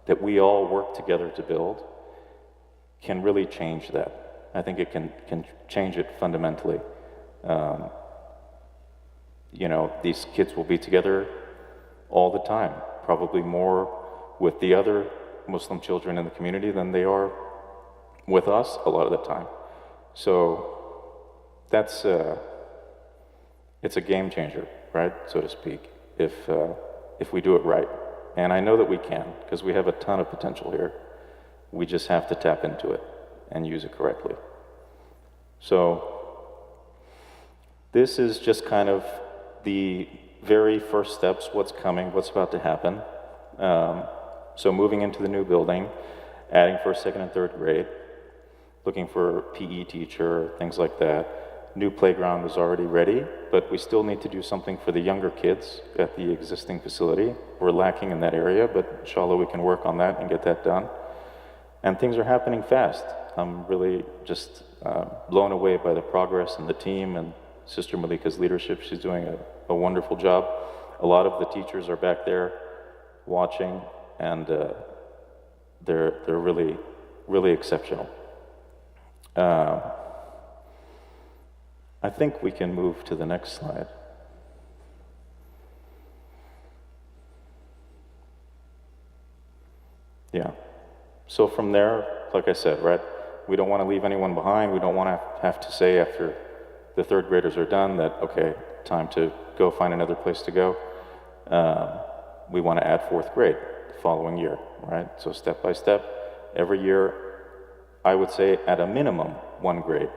that we all work together to build can really change that. I think it can change it fundamentally. Um, these kids will be together all the time, probably more with the other Muslim children in the community than they are with us a lot of the time. So that's it's a game changer, right, so to speak, if we do it right. And I know that we can, because we have a ton of potential here. We just have to tap into it and use it correctly. So this is just kind of the very first steps, what's coming, what's about to happen. So moving into the new building, adding first, second, and third grade, looking for a PE teacher, things like that. New playground is already ready, but we still need to do something for the younger kids at the existing facility. We're lacking in that area, but inshallah we can work on that and get that done. And things are happening fast. I'm really just blown away by the progress and the team and Sister Malika's leadership. She's doing a wonderful job. A lot of the teachers are back there watching, and they're really, really exceptional. I think we can move to the next slide. Yeah. So from there, like I said, right, we don't want to leave anyone behind. We don't want to have to say after the third graders are done that, okay, time to go find another place to go. We want to add fourth grade the following year, right? So step by step, every year, I would say at a minimum, one grade.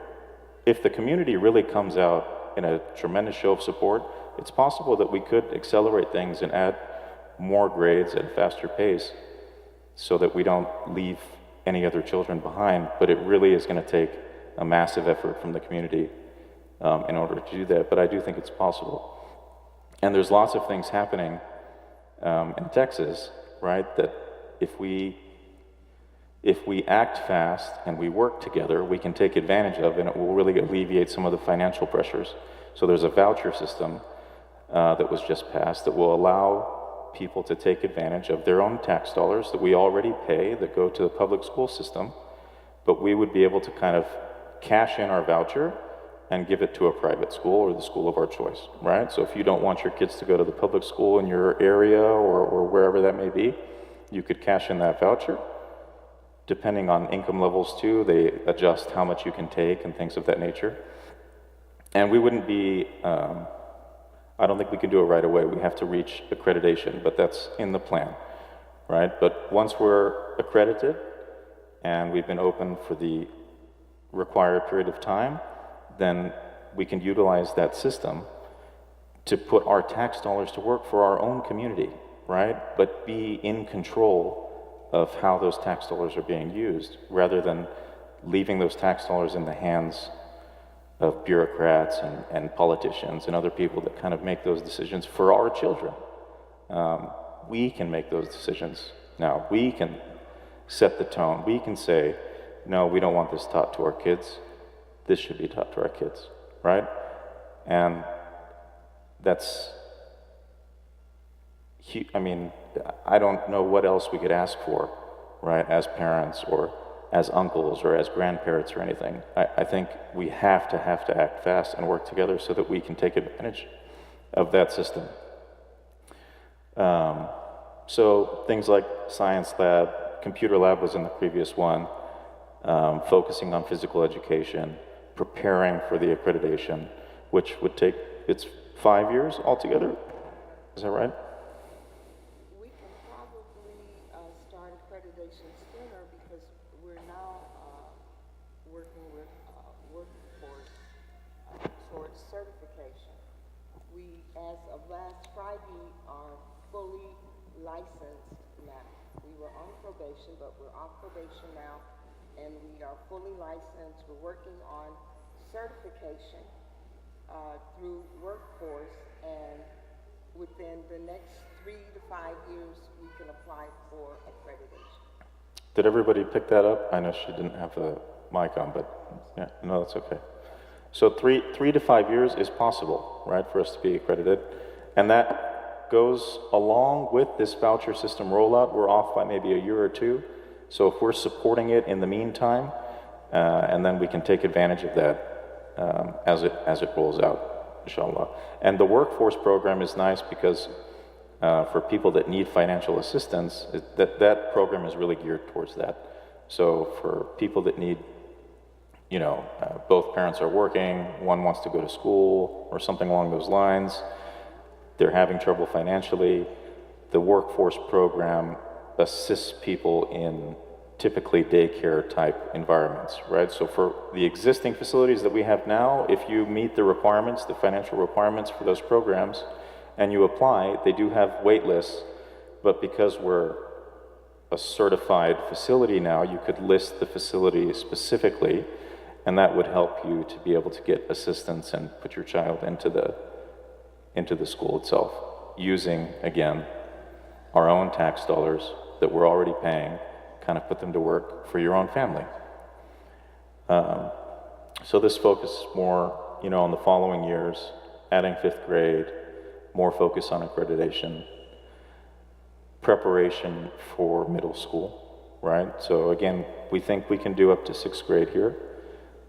If the community really comes out in a tremendous show of support, it's possible that we could accelerate things and add more grades at a faster pace so that we don't leave any other children behind. But it really is going to take a massive effort from the community in order to do that. But I do think it's possible. And there's lots of things happening in Texas, right, that if we act fast and we work together, we can take advantage of, and it will really alleviate some of the financial pressures. So there's a voucher system that was just passed that will allow people to take advantage of their own tax dollars that we already pay that go to the public school system, but we would be able to kind of cash in our voucher and give it to a private school or the school of our choice, right? So if you don't want your kids to go to the public school in your area or wherever that may be, you could cash in that voucher. Depending on income levels too, they adjust how much you can take and things of that nature. And we wouldn't be, I don't think we can do it right away. We have to reach accreditation, but that's in the plan, right? But once we're accredited and we've been open for the required period of time, then we can utilize that system to put our tax dollars to work for our own community, right? But be in control of how those tax dollars are being used, rather than leaving those tax dollars in the hands of bureaucrats and politicians and other people that kind of make those decisions for our children. We can make those decisions now. We can set the tone. We can say, no, we don't want this taught to our kids. This should be taught to our kids, right? And that's, I mean, I don't know what else we could ask for, right, as parents or as uncles or as grandparents or anything. I think we have to act fast and work together so that we can take advantage of that system. So things like science lab, computer lab was in the previous one, focusing on physical education, preparing for the accreditation, which would take, it's 5 years altogether, is that right? We can probably start accreditation sooner because we're now working with workforce towards certification. We, as of last Friday, are fully licensed now. We were on probation, but we're off probation now, and we are fully licensed. We're working on certification through workforce, and within the next 3 to 5 years, we can apply for accreditation. Did everybody pick that up? I know she didn't have the mic on, but yeah, no, that's okay. So three to 5 years is possible, right, for us to be accredited. And that goes along with this voucher system rollout. We're off by maybe a year or two. So if we're supporting it in the meantime, and then we can take advantage of that as it rolls out, inshallah. And the workforce program is nice because for people that need financial assistance, that program is really geared towards that. So for people that need, both parents are working, one wants to go to school or something along those lines, they're having trouble financially, the workforce program assists people in typically daycare type environments, right? So for the existing facilities that we have now, if you meet the requirements, the financial requirements for those programs, and you apply, they do have wait lists, but because we're a certified facility now, you could list the facility specifically, and that would help you to be able to get assistance and put your child into the school itself, using, again, our own tax dollars that we're already paying, kind of put them to work for your own family. So this focuses more, on the following years, adding 5th grade, more focus on accreditation, preparation for middle school, right? So again, we think we can do up to 6th grade here,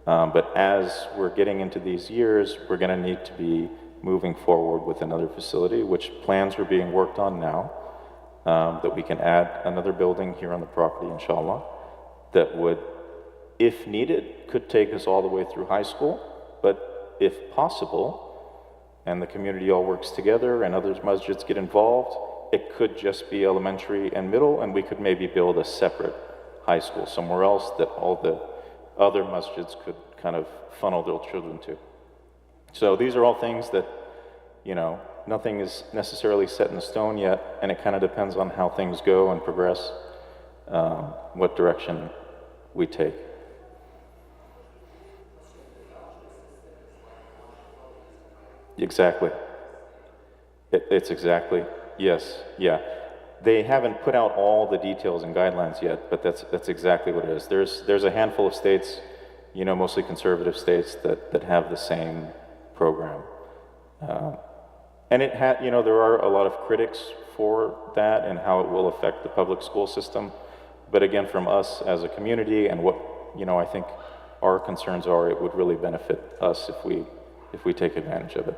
but as we're getting into these years, we're gonna need to be moving forward with another facility, which plans are being worked on now, that we can add another building here on the property, inshallah, that would, if needed, could take us all the way through high school, but if possible, and the community all works together and other masjids get involved, it could just be elementary and middle, and we could maybe build a separate high school somewhere else that all the other masjids could kind of funnel their children to. So these are all things that, nothing is necessarily set in stone yet, and it kind of depends on how things go and progress, what direction we take. Exactly. It's exactly, yes, yeah. They haven't put out all the details and guidelines yet, but that's exactly what it is. There's a handful of states, mostly conservative states that have the same program. And there are a lot of critics for that and how it will affect the public school system. But again, from us as a community and what, I think our concerns are, it would really benefit us if we take advantage of it.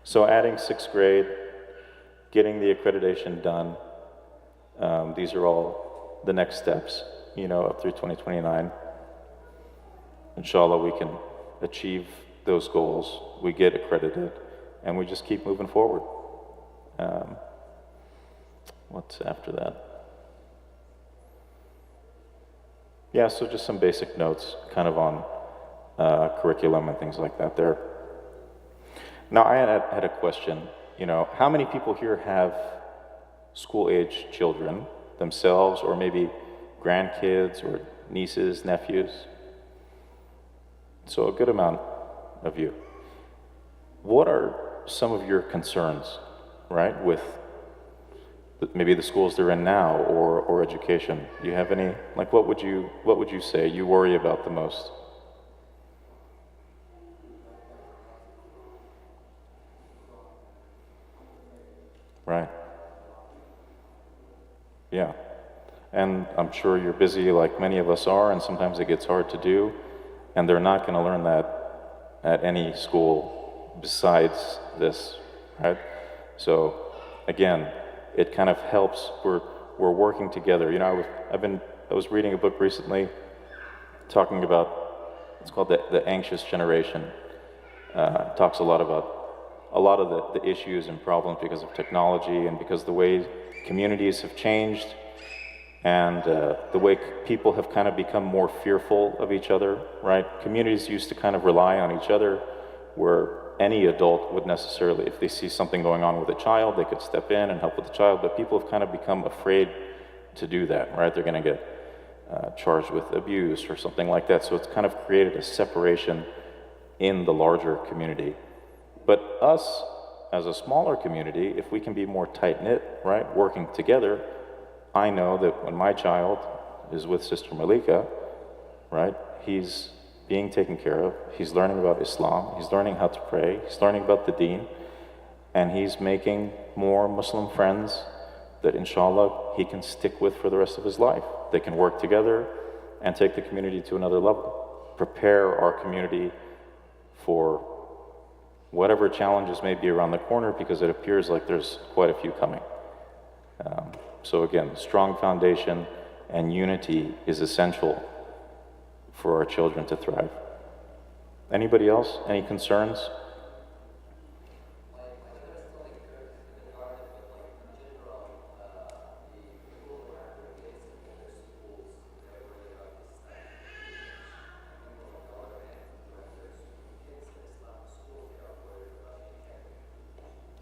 So adding 6th grade, getting the accreditation done, these are all the next steps, up through 2029. Inshallah, we can achieve those goals, we get accredited, and we just keep moving forward. What's after that? Yeah, so just some basic notes kind of on curriculum and things like that there. Now, I had a question, how many people here have school-age children themselves, or maybe grandkids or nieces, nephews? So a good amount of you. What are some of your concerns, right, with maybe the schools they're in now or education? Do you have any, what would you say you worry about the most? Right. Yeah. And I'm sure you're busy like many of us are, and sometimes it gets hard to do, and they're not going to learn that at any school besides this, right? So again, it kind of helps. We're working together. I was reading a book recently talking about, it's called the Anxious Generation. It talks a lot about a lot of the issues and problems because of technology and because the way communities have changed and the way people have kind of become more fearful of each other, right? Communities used to kind of rely on each other, where any adult would necessarily, if they see something going on with a child, they could step in and help with the child, but people have kind of become afraid to do that, right? They're going to get charged with abuse or something like that, so it's kind of created a separation in the larger community. But us, as a smaller community, if we can be more tight-knit, right, working together, I know that when my child is with Sister Malika, right, he's being taken care of, he's learning about Islam, he's learning how to pray, he's learning about the deen, and he's making more Muslim friends that inshallah he can stick with for the rest of his life. They can work together and take the community to another level. Prepare our community for whatever challenges may be around the corner, because it appears like there's quite a few coming. So again, strong foundation and unity is essential for our children to thrive. Anybody else? Any concerns?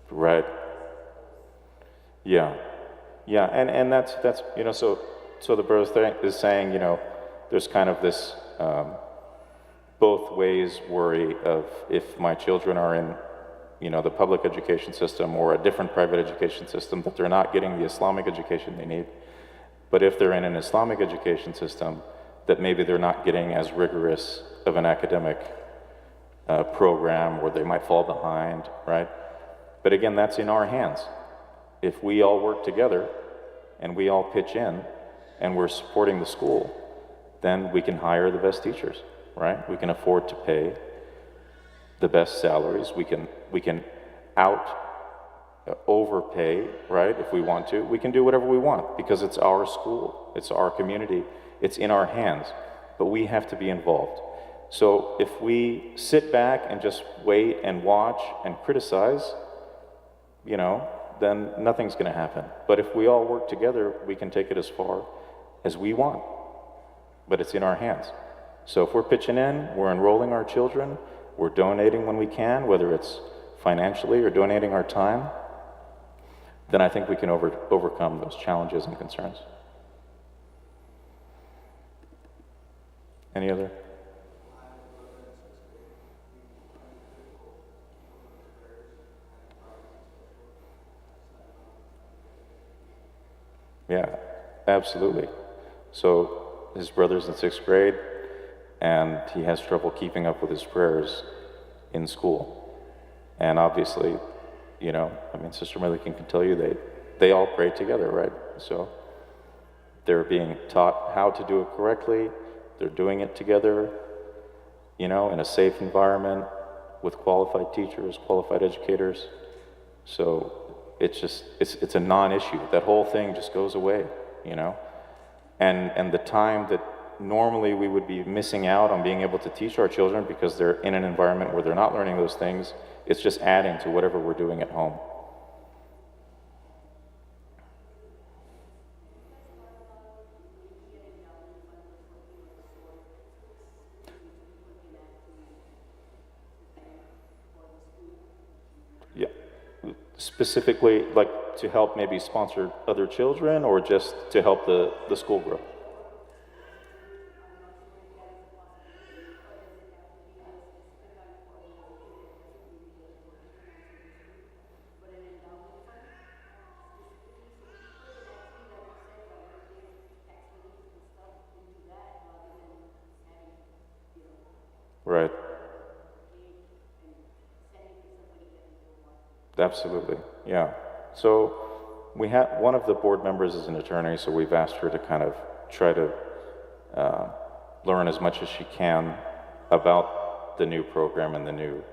Right. Yeah. Yeah, and that's so the brother is saying, there's kind of this both ways worry of, if my children are in the public education system or a different private education system, that they're not getting the Islamic education they need. But if they're in an Islamic education system, that maybe they're not getting as rigorous of an academic program, or they might fall behind, right? But again, that's in our hands. If we all work together and we all pitch in and we're supporting the school, then we can hire the best teachers, right? We can afford to pay the best salaries. We can overpay, right? If we want to, we can do whatever we want, because it's our school, it's our community, it's in our hands, but we have to be involved. So if we sit back and just wait and watch and criticize, then nothing's going to happen. But if we all work together, we can take it as far as we want. But it's in our hands. So if we're pitching in, we're enrolling our children, we're donating when we can, whether it's financially or donating our time, then I think we can overcome those challenges and concerns. Any other? Yeah, absolutely. So his brother's in 6th grade, and he has trouble keeping up with his prayers in school. And obviously, Sister Malikin can tell you they all pray together, right? So they're being taught how to do it correctly. They're doing it together, in a safe environment with qualified teachers, qualified educators. So it's a non-issue. That whole thing just goes away, and the time that normally we would be missing out on being able to teach our children because they're in an environment where they're not learning those things, it's just adding to whatever we're doing at home. Yeah. Specifically, like to help maybe sponsor other children, or just to help the school grow? Right. Absolutely, yeah. So we have one of the board members is an attorney, so we've asked her to kind of try to learn as much as she can about the new program and the new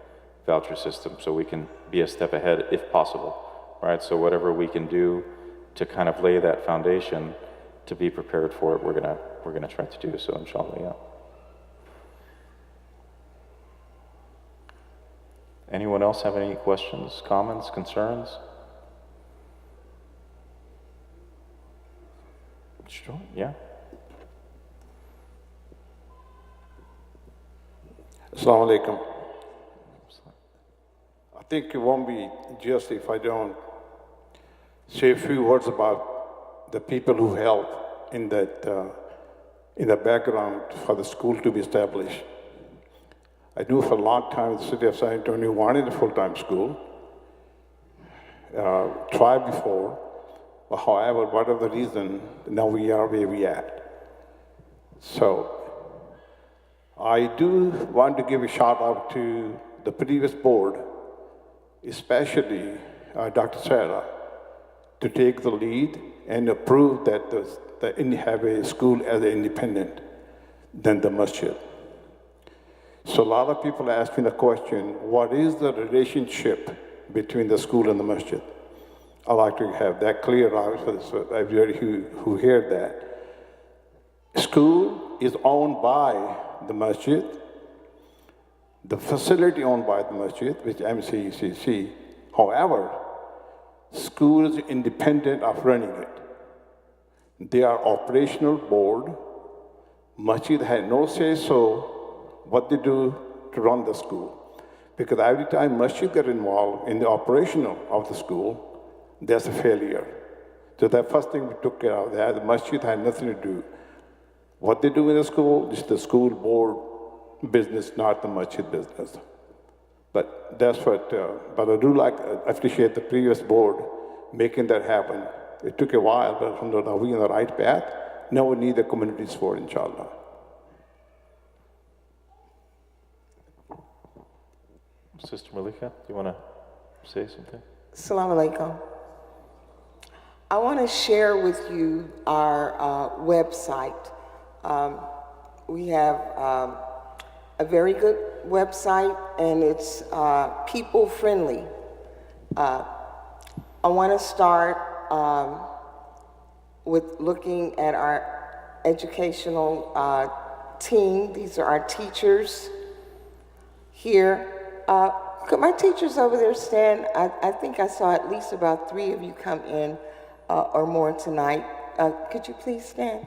voucher system, so we can be a step ahead if possible, right? So whatever we can do to kind of lay that foundation to be prepared for it, we're gonna try to do so, inshallah, yeah. Anyone else have any questions, comments, concerns? Sure, yeah. Assalamu alaikum. I think it won't be just if I don't say a few words about the people who helped in the background for the school to be established. I knew for a long time the city of San Antonio wanted a full-time school, tried before, but however, whatever the reason, now we are where we at. So, I do want to give a shout out to the previous board especially Dr. Sarah, to take the lead and approve that have a school as an independent than the masjid. So a lot of people ask me the question, what is the relationship between the school and the masjid? I like to have that clear out for everybody who hear that. School is owned by the masjid, the facility owned by the masjid, which MCCC. However, school is independent of running it. They are operational board. Masjid had no say-so what they do to run the school. Because every time masjid get involved in the operational of the school, there's a failure. So that first thing we took care of that, the masjid had nothing to do. What they do in the school is the school board business, not the masjid business. But that's what, but I do appreciate the previous board making that happen. It took a while, but alhamdulillah, we're on the right path. Now we need the community support, inshallah. Sister Malika, do you want to say something? Assalamu alaikum. I want to share with you our website. We have a very good website, and it's people-friendly. I want to start with looking at our educational team. These are our teachers here. Could my teachers over there stand? I think I saw at least about 3 of you come in or more tonight. Could you please stand?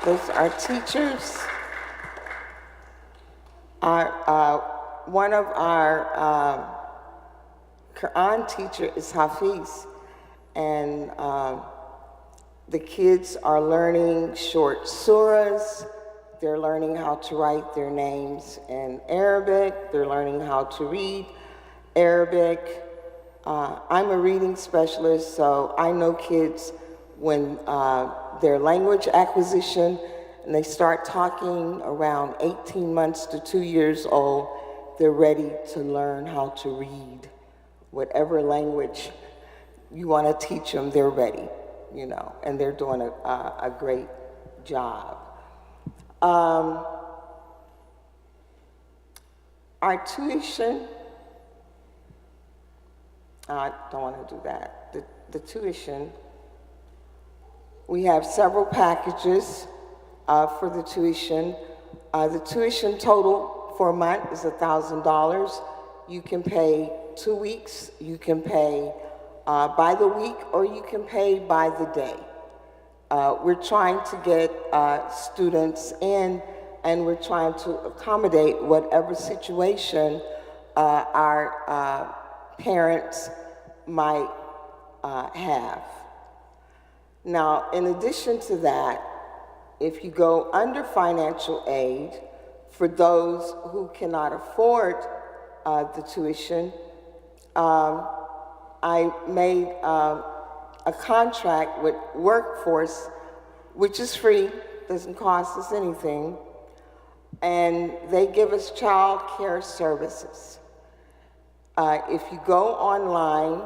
Those are teachers. One of our Quran teacher is Hafiz, and the kids are learning short surahs. They're learning how to write their names in Arabic. They're learning how to read Arabic. I'm a reading specialist, so I know kids when their language acquisition and they start talking around 18 months to 2 years old, they're ready to learn how to read. Whatever language you want to teach them, they're ready, you know, and they're doing a great job. Our tuition, I don't want to do that. The tuition, we have several packages for the tuition. The tuition total for a month is $1,000. You can pay 2 weeks, you can pay by the week, or you can pay by the day. We're trying to get students in, and we're trying to accommodate whatever situation our parents might have. Now, in addition to that, if you go under financial aid, for those who cannot afford the tuition, I made a contract with Workforce, which is free, doesn't cost us anything, and they give us child care services. If you go online,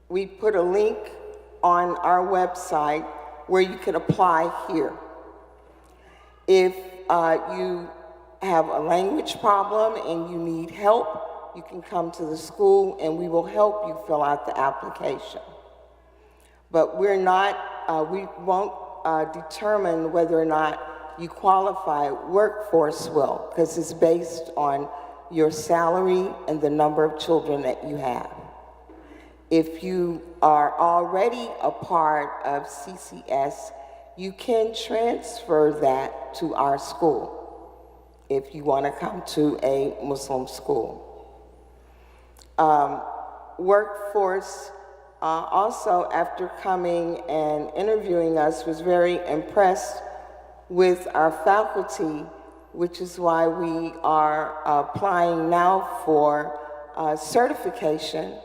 we put a link on our website where you can apply here. If you have a language problem and you need help, you can come to the school and we will help you fill out the application. But we won't determine whether or not you qualify. Workforce will, because it's based on your salary and the number of children that you have. If you are already a part of CCS, you can transfer that to our school if you want to come to a Muslim school. Workforce also, after coming and interviewing us, was very impressed with our faculty, which is why we are applying now for certification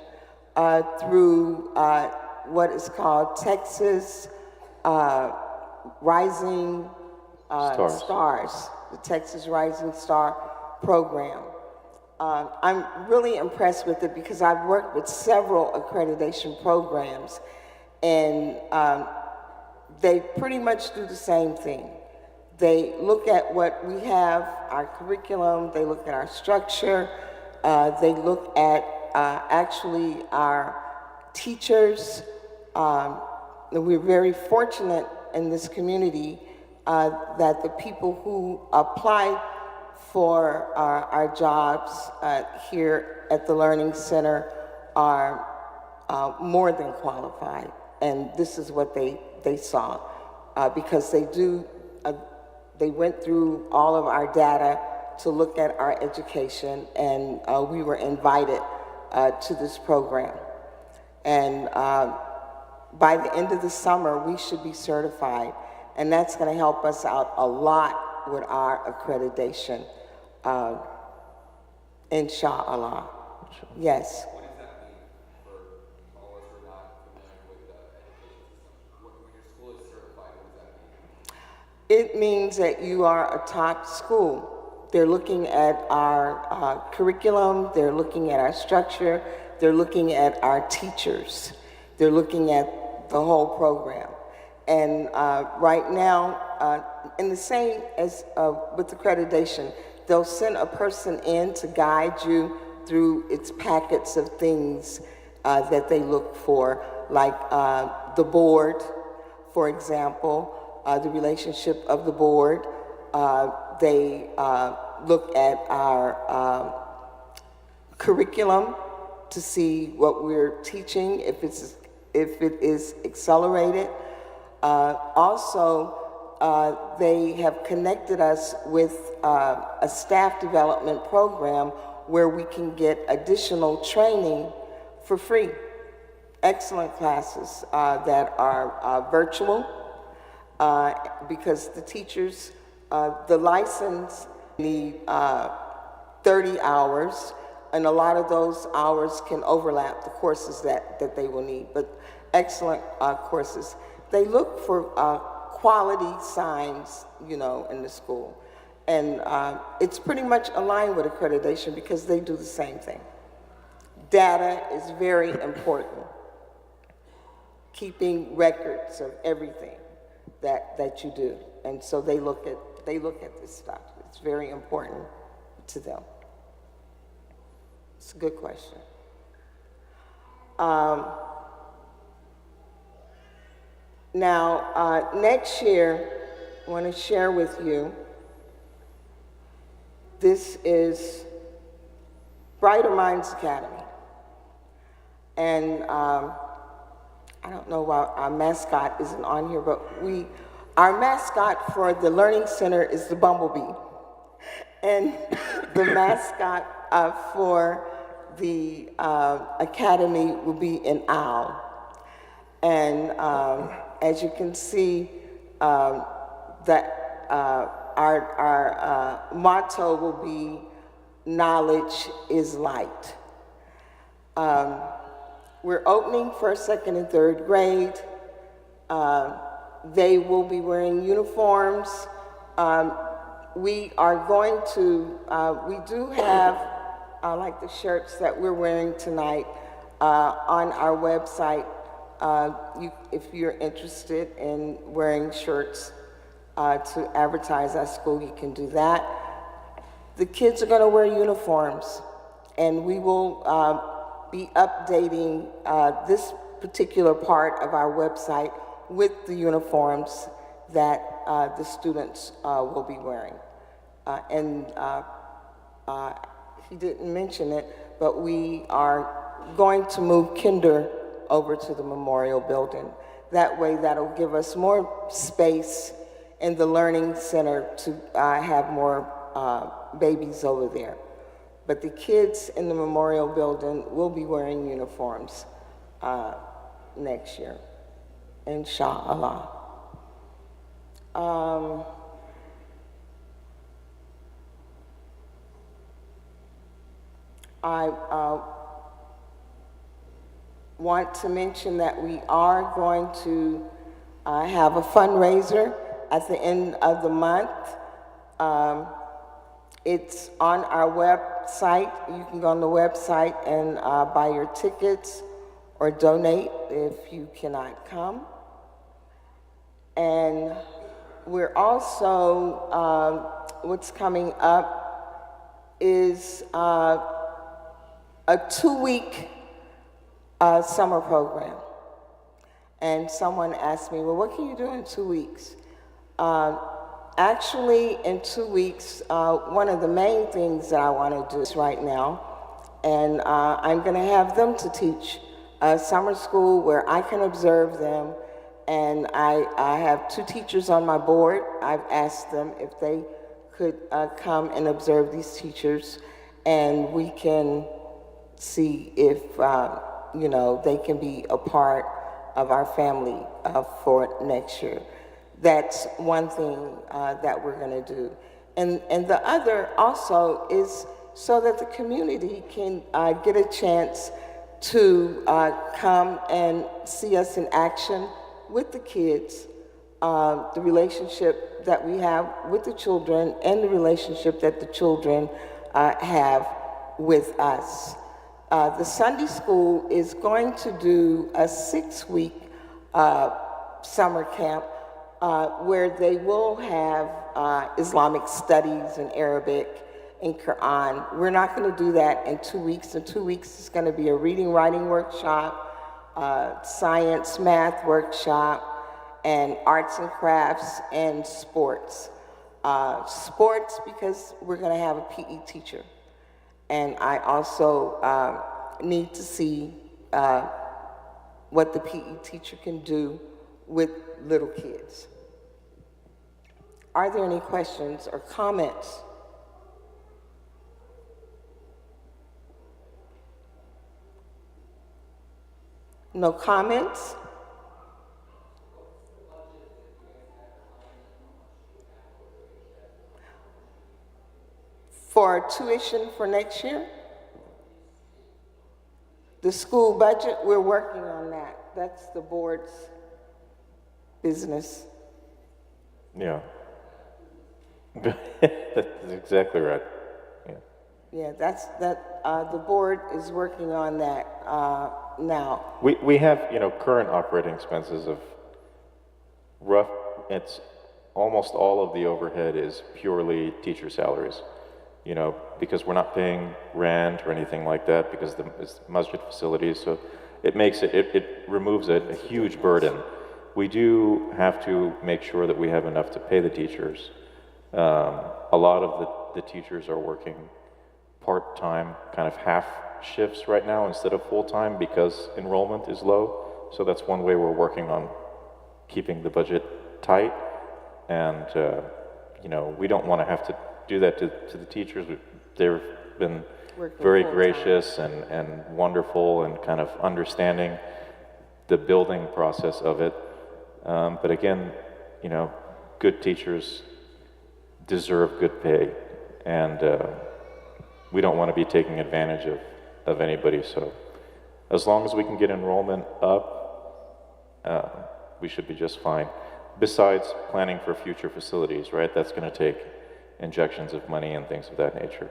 through what is called Texas Rising STARS, the Texas Rising Star program. I'm really impressed with it because I've worked with several accreditation programs, and they pretty much do the same thing. They look at what we have, our curriculum, they look at our structure, they look at actually our teachers. We're very fortunate in this community that the people who apply for our jobs here at the Learning Center are more than qualified. And this is what they saw, because they went through all of our data to look at our education, and we were invited to this program. And by the end of the summer, we should be certified, and that's going to help us out a lot with our accreditation, inshallah. Yes. What does that mean for all of us who are not familiar with the education system? When your school is certified, what does that mean? It means that you are a top school. They're looking at our curriculum, they're looking at our structure, they're looking at our teachers, they're looking at the whole program. And right now, in the same as with accreditation, they'll send a person in to guide you through its packets of things that they look for, like the board, for example, the relationship of the board. They look at our curriculum to see what we're teaching, if it is accelerated. Also, they have connected us with a staff development program where we can get additional training for free. Excellent classes that are virtual, because the teachers, the license need 30 hours, and a lot of those hours can overlap the courses that they will need, but excellent courses. They look for quality signs, in the school. And it's pretty much aligned with accreditation because they do the same thing. Data is very important. Keeping records of everything that you do. And so they look at this stuff. It's very important to them. It's a good question. Now, next year, I want to share with you, this is Brighter Minds Academy. And I don't know why our mascot isn't on here, but our mascot for the Learning Center is the bumblebee. And the mascot for the academy will be an owl. And as you can see, that our motto will be, knowledge is light. We're opening first, second, and third grade. They will be wearing uniforms. We are going to, we do have, like the shirts that we're wearing tonight on our website. If you're interested in wearing shirts to advertise our school, you can do that. The kids are going to wear uniforms, and we will be updating this particular part of our website with the uniforms that the students will be wearing. He didn't mention it, but we are going to move kinder over to the Memorial Building. That way, that'll give us more space in the Learning Center to have more babies over there. But the kids in the Memorial Building will be wearing uniforms next year, inshallah. I want to mention that we are going to have a fundraiser at the end of the month. It's on our website. You can go on the website and buy your tickets or donate if you cannot come. And we're also, what's coming up is a 2-week summer program. And someone asked me, well, what can you do in 2 weeks? Actually, in 2 weeks, one of the main things that I want to do is right now, and I'm going to have them to teach summer school where I can observe them. And I have 2 teachers on my board. I've asked them if they could come and observe these teachers, and we can see if you know, they can be a part of our family for next year. That's one thing that we're going to do. And the other also is so that the community can get a chance to come and see us in action with the kids, the relationship that we have with the children and the relationship that the children have with us. The Sunday school is going to do a 6-week summer camp where they will have Islamic studies and Arabic and Quran. We're not going to do that in 2 weeks. In 2 weeks, it's going to be a reading, writing workshop, science, math workshop, and arts and crafts and sports. Sports because we're going to have a PE teacher. And I also need to see what the PE teacher can do with little kids. Are there any questions or comments? No comments? For tuition for next year? The school budget, we're working on that. That's the board's business. Yeah. That's exactly right. Yeah. Yeah, the board is working on that now. We have, you know, current operating expenses of it's almost all of the overhead is purely teacher salaries, you know, because we're not paying rent or anything like that because it's masjid facilities, so it makes it removes a huge burden. We do have to make sure that we have enough to pay the teachers. A lot of the teachers are working part-time, kind of half shifts right now instead of full-time because enrollment is low. So that's one way we're working on keeping the budget tight. And, you know, we don't want to have to do that to the teachers. They've been very gracious and wonderful and kind of understanding the building process of it. But again, you know, good teachers deserve good pay, and we don't want to be taking advantage of anybody. So as long as we can get enrollment up, we should be just fine. Besides planning for future facilities, right? That's going to take injections of money and things of that nature.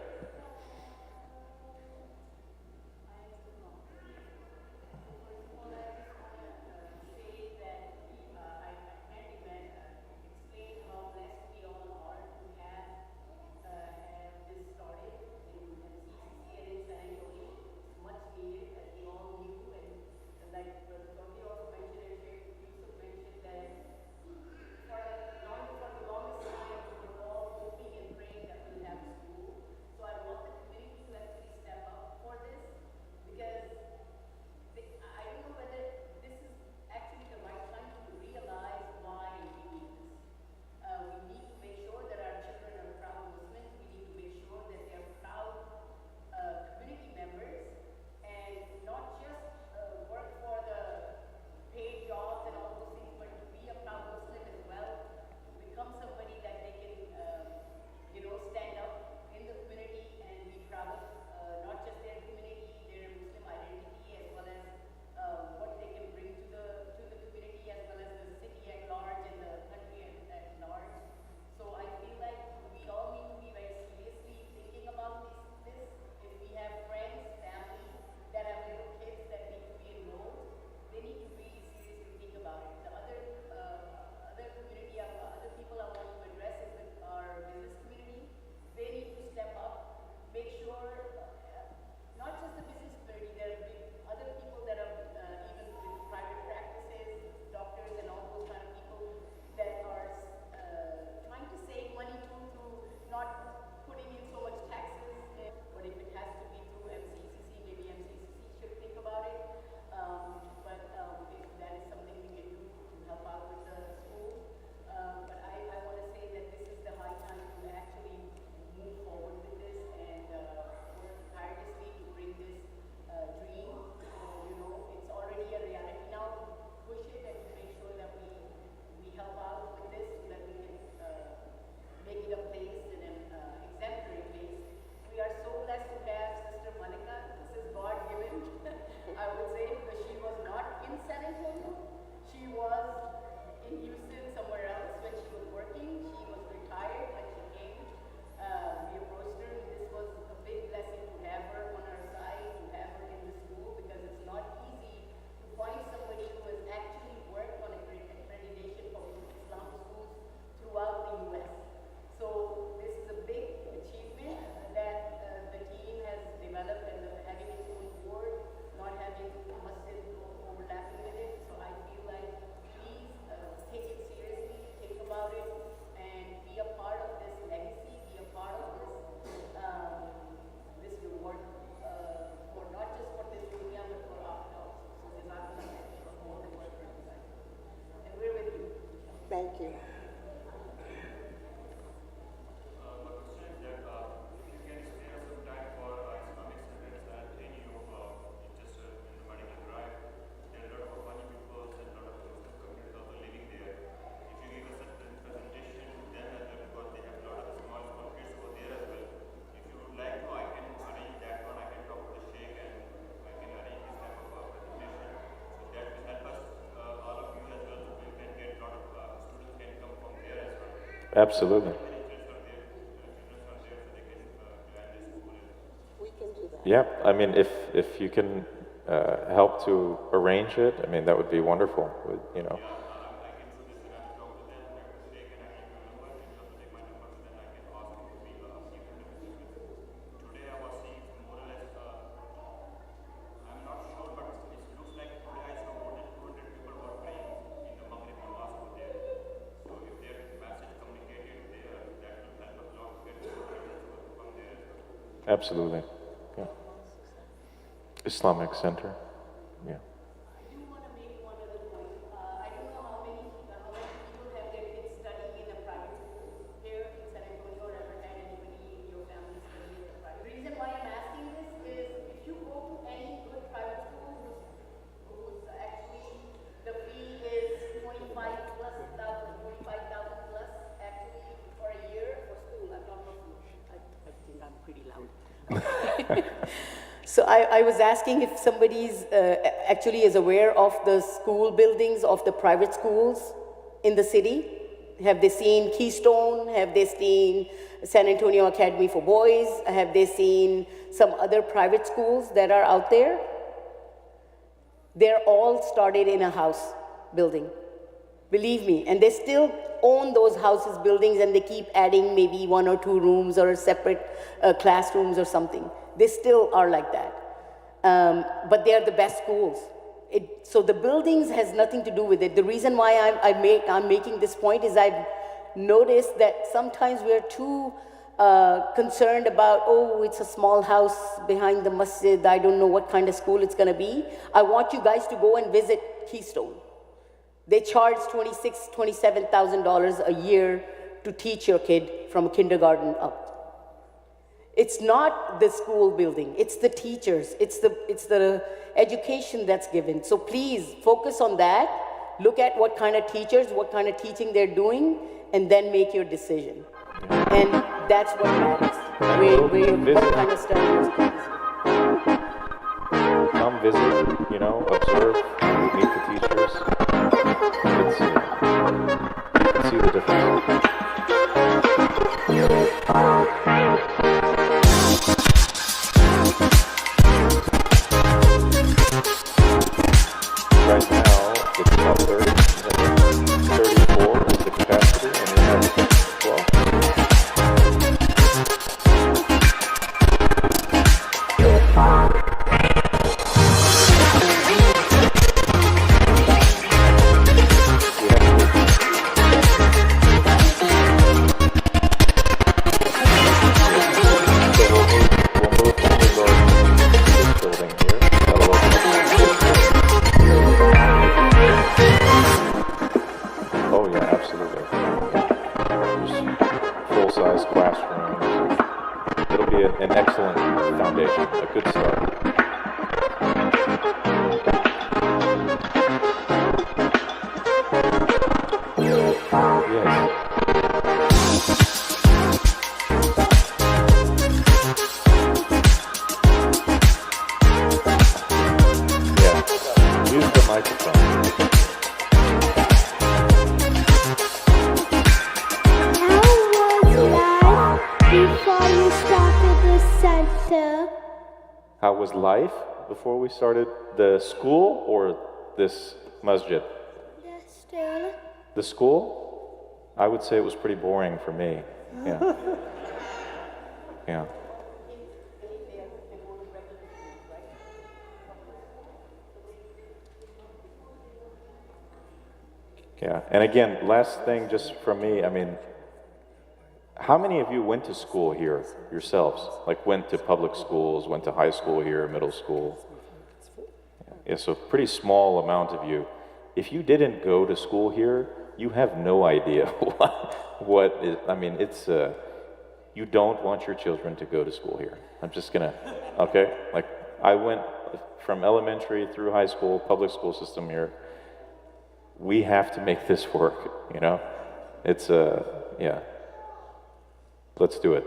Absolutely. We can do that. Yeah, I mean, if you can help to arrange it, I mean, that would be wonderful, you know. Absolutely. Yeah. Islamic Center. Yeah. I do want to make one other point. I don't know how many people have their kids studying in a private school here in San Antonio, or ever had anybody in your family studying in a private. The reason why I'm asking this is if you go to any good private school whose actually the fee is 25,000 plus actually for a year for school. I'm not looking. I think I'm pretty loud. So I was asking if somebody's actually is aware of the school buildings of the private schools in the city. Have they seen Keystone? Have they seen San Antonio Academy for Boys? Have they seen some other private schools that are out there? They're all started in a house building. Believe me, and they still own those houses, buildings, and they keep adding maybe 1 or 2 rooms or separate classrooms or something. They still are like that. But they are the best schools. So the buildings has nothing to do with it. The reason why I'm making this point is I've noticed that sometimes we're too concerned about, oh, it's a small house behind the masjid, I don't know what kind of school it's going to be. I want you guys to go and visit Keystone. They charge $26,000, $27,000 a year to teach your kid from kindergarten up. It's not the school building, it's the teachers, it's the education that's given. So please focus on that, look at what kind of teachers, what kind of teaching they're doing, and then make your decision. And that's what matters, what kind of study you're doing. Come visit, you know, observe, meet the teachers. It's, you can see the difference. Right now, it's about 30, 34 is the capacity, and we have 12. Oh yeah, absolutely. There's full-size classrooms. It'll be an excellent foundation, a good start. Yes. Yeah. Use the microphone. Before you started the center? How was life before we started the school or this masjid? Yes, still. The school? I would say it was pretty boring for me. Yeah. Yeah. Yeah. And again, last thing just from me, I mean, how many of you went to school here yourselves? Like went to public schools, went to high school here, middle school? Yeah, so pretty small amount of you. If you didn't go to school here, you have no idea what is, I mean, it's, you don't want your children to go to school here. I'm just gonna, okay? Like, I went from elementary through high school, public school system here. We have to make this work, you know? It's, yeah. Let's do it.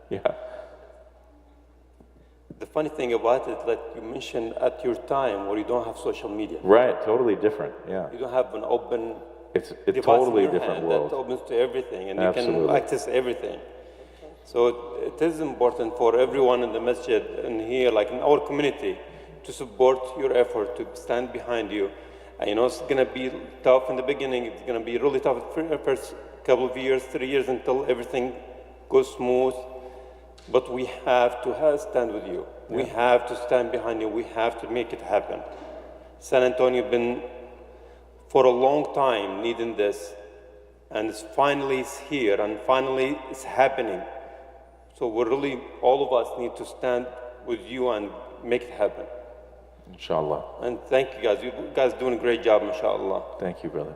Yeah. The funny thing about it, like you mentioned, at your time where you don't have social media. Right, totally different, yeah. You don't have an open It's a device in totally your different hand world. that opens to everything, and you Absolutely. can access everything. So it is important for everyone in the masjid and here, like in our community, to support your effort, to stand behind you. And, you know, it's going to be tough in the beginning. It's going to be really tough for the first couple of years, 3 years, until everything goes smooth. But we have to stand with you. We have to stand behind you. We have to make it happen. San Antonio been for a long time needing this, and it's finally here, and finally it's happening. So we really, all of us need to stand with you and make it happen. Inshallah. And thank you guys. You guys doing a great job, mashallah. Thank you, brother.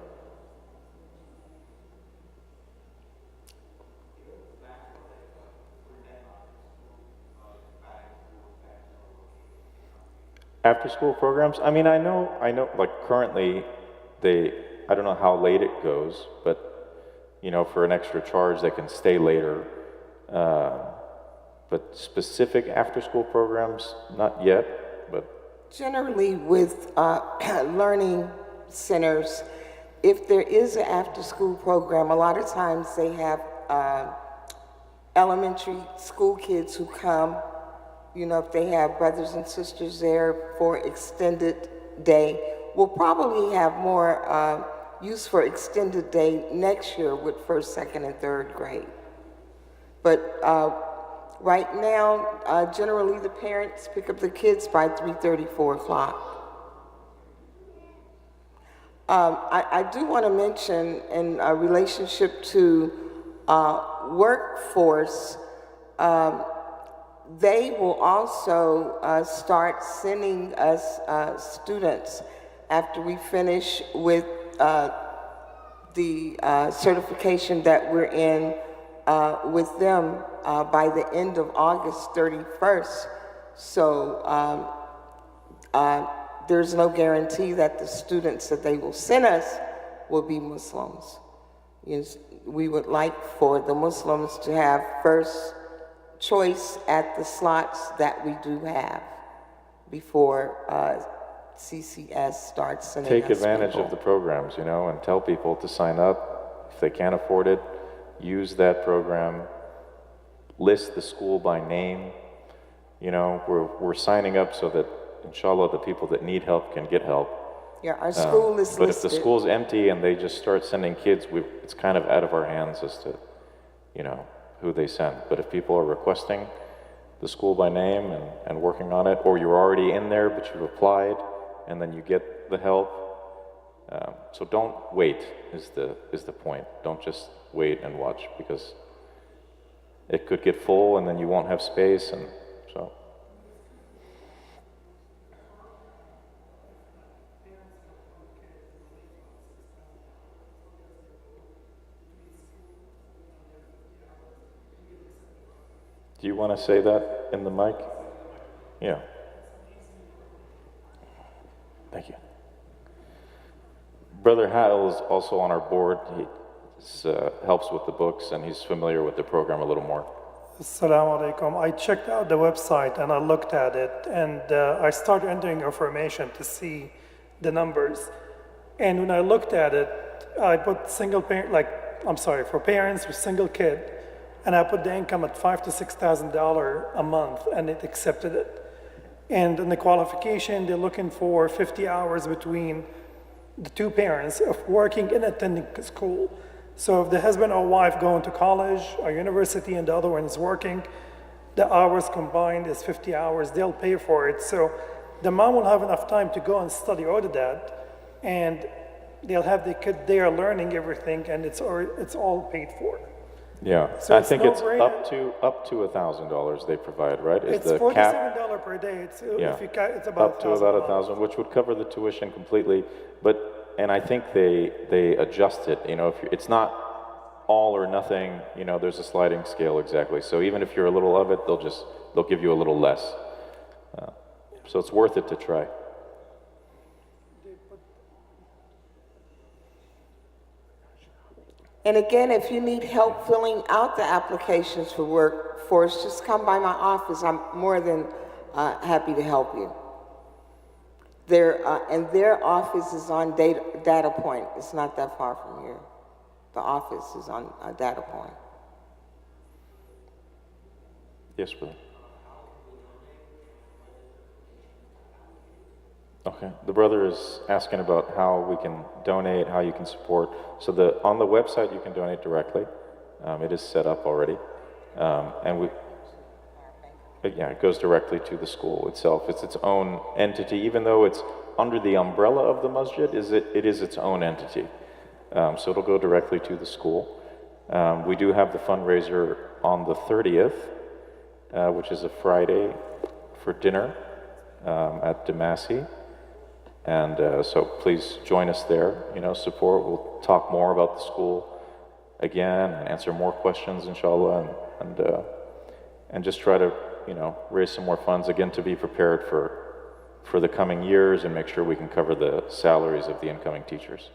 After school programs, I mean, I know, like currently I don't know how late it goes, but, you know, for an extra charge, they can stay later. But specific after school programs, not yet, but Generally with learning centers, if there is an after-school program, a lot of times they have elementary school kids who come, you know, if they have brothers and sisters there for extended day. We'll probably have more use for extended day next year with first, second, and third grade. But right now, generally the parents pick up the kids by 3:30, 4 o'clock. I do want to mention in relationship to workforce, they will also start sending us students after we finish with the certification that we're in with them by the end of August 31st. So there's no guarantee that the students that they will send us will be Muslims. Yes, we would like for the Muslims to have first choice at the slots that we do have before CCS starts sending take us advantage people. of the programs, you know, and tell people to sign up. If they can't afford it, use that program. List the school by name. You know, we're signing up so that, inshallah, the people that need help can get help. Yeah, our school is But listed. if the school's empty and they just start sending kids, it's kind of out of our hands as to, you know, who they send. But if people are requesting the school by name and working on it, or you're already in there but you've applied and then you get the help, so don't wait is the point. Don't just wait and watch, because it could get full and then you won't have space, and so. Do you want to say that in the mic? Yeah. Thank you. Brother Hal is also on our board. He helps with the books, and he's familiar with the program a little more. Assalamu alaikum. I checked out the website and I looked at it, and I started entering information to see the numbers. And when I looked at it, I put single parent, for parents with single kid, and I put the income at $5,000 to $6,000 a month, and it accepted it. And in the qualification, they're looking for 50 hours between the two parents of working and attending school. So if the husband or wife going to college or university and the other one is working, the hours combined is 50 hours, they'll pay for it. So the mom will have enough time to go and study, or the dad, and they'll have the kid there learning everything, and it's all paid for. Yeah, So I it's think no it's brainer. up to $1,000 they provide, right? Is It's the cap? $47 per day. It's, Yeah. if you it's about Up to about 1,000, which would cover the tuition completely. And I think they adjust it. You know, it's not all or nothing. You know, there's a sliding scale exactly. So even if you're a little of it, they'll give you a little less. So it's worth it to try. And again, if you need help filling out the applications for workforce, just come by my office. I'm more than happy to help you. And their office is on Data Point. It's not that far from here. The office is on Data Point. Yes, brother. Okay, the brother is asking about how we can donate, how you can support. So on the website you can donate directly. It is set up already, yeah, it goes directly to the school itself. It's its own entity, even though it's under the umbrella of the masjid. It is its own entity, so it'll go directly to the school. We do have the fundraiser on the 30th, which is a Friday, for dinner at Damasi. And so please join us there, support. We'll talk more about the school again and answer more questions, inshallah, and just try to, raise some more funds again to be prepared for the coming years and make sure we can cover the salaries of the incoming teachers.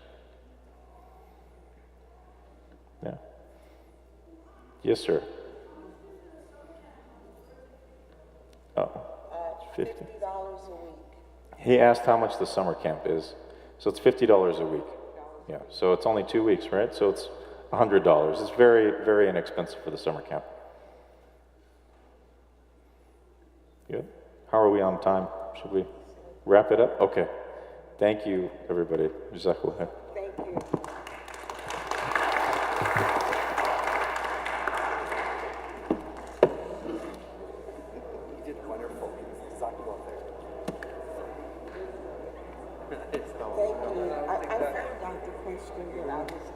Yeah. Yes, sir. Oh, 50. $50 a week. He asked how much the summer camp is. So it's $50 a week. Yeah, so it's only 2 weeks, right? So it's $100. It's very, very inexpensive for the summer camp. Good. How are we on time? Should we wrap it up? Okay. Thank you, everybody. Jazakallah. Thank you. Thank you. I found out the question that I was